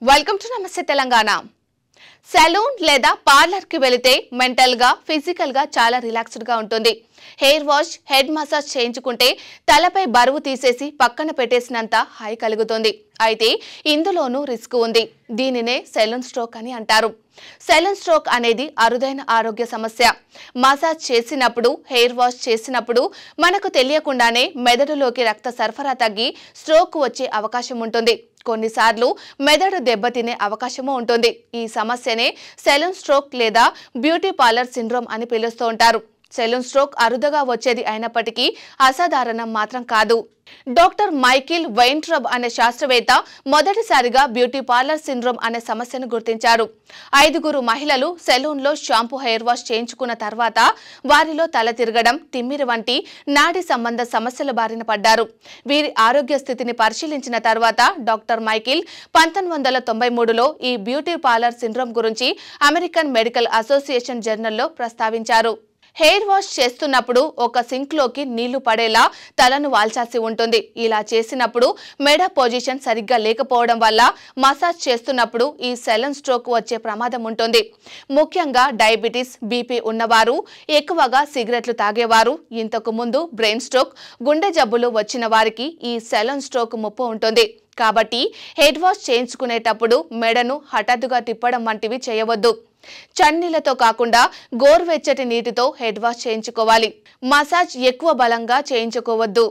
Welcome to నమస్తే Telangana. Salon లేదా parlour కి వెళితే మెంటల్ గా ఫిజికల్ గా చాలా రిలాక్స్డ్ గా ఉంటుంది. హెయిర్ వాష్, హెడ్ మసాజ్ చేయించుకుంటే తలపై బరువు తీసేసి పక్కన పెట్టేసినంత హాయి కలుగుతుంది. అయితే ఇందులోనూ రిస్క్ ఉంది. దీనినే సెలూన్ స్ట్రోక్ అని అంటారు. సెలూన్ స్ట్రోక్ అనేది అరుదైన ఆరోగ్య సమస్య. మసాజ్ చేసినప్పుడు, హెయిర్ వాష్ చేసినప్పుడు మనకు తెలియకుండానే మెదడులోకి రక్త సరఫరా తగ్గి స్ట్రోక్ వచ్చే అవకాశం ఉంటుంది. కొన్నిసార్లు మెదడు దెబ్బతినే అవకాశము ఉంటుంది. ఈ సమస్యనే సెలూన్ స్ట్రోక్ లేదా బ్యూటీ పార్లర్ సిండ్రోమ్ అని పిలుస్తూ ఉంటారు. సెలూన్ స్ట్రోక్ అరుదుగా వచ్చేది అయినప్పటికీ అసాధారణం మాత్రం కాదు. డాక్టర్ మైకిల్ వెయిన్ట్రబ్ అనే శాస్త్రవేత్త మొదటిసారిగా బ్యూటీ పార్లర్ సిండ్రోమ్ అనే సమస్యను గుర్తించారు. 5 మహిళలు సెలూన్లో షాంపూ, హెయిర్ వాష్ చేయించుకున్న తర్వాత వారిలో తల తిరగడం, తిమ్మిరి వంటి నాడి సంబంధ సమస్యల బారిన పడ్డారు. వీరి ఆరోగ్య స్థితిని పరిశీలించిన తర్వాత డాక్టర్ మైకిల్ 1993లో ఈ బ్యూటీ పార్లర్ సిండ్రోమ్ గురించి అమెరికన్ మెడికల్ అసోసియేషన్ జర్నల్లో ప్రస్తావించారు. హెయిర్ వాష్ చేస్తున్నప్పుడు ఒక సింక్ లోకి నీళ్లు పడేలా తలను వాల్చాల్సి ఉంటుంది. ఇలా చేసినప్పుడు మెడ పొజిషన్ సరిగ్గా లేకపోవడం వల్ల మసాజ్ చేస్తున్నప్పుడు ఈ సెలూన్ స్ట్రోక్ వచ్చే ప్రమాదం ఉంటుంది. ముఖ్యంగా డయాబెటీస్, బీపీ ఉన్నవారు, ఎక్కువగా సిగరెట్లు తాగేవారు, ఇంతకు ముందు బ్రెయిన్ స్ట్రోక్, గుండె జబ్బులు వచ్చిన వారికి ఈ సెలూన్ స్ట్రోక్ ముప్పు ఉంటుంది. కాబట్టి హెడ్ వాష్ చేయించుకునేటప్పుడు మెడను హఠాత్తుగా తిప్పడం వంటివి చేయవద్దు. చన్నీళ్లతో కాకుండా గోరువెచ్చటి నీటితో హెడ్ వాష్ చేయించుకోవాలి. మసాజ్ ఎక్కువ బలంగా చేయించుకోవద్దు.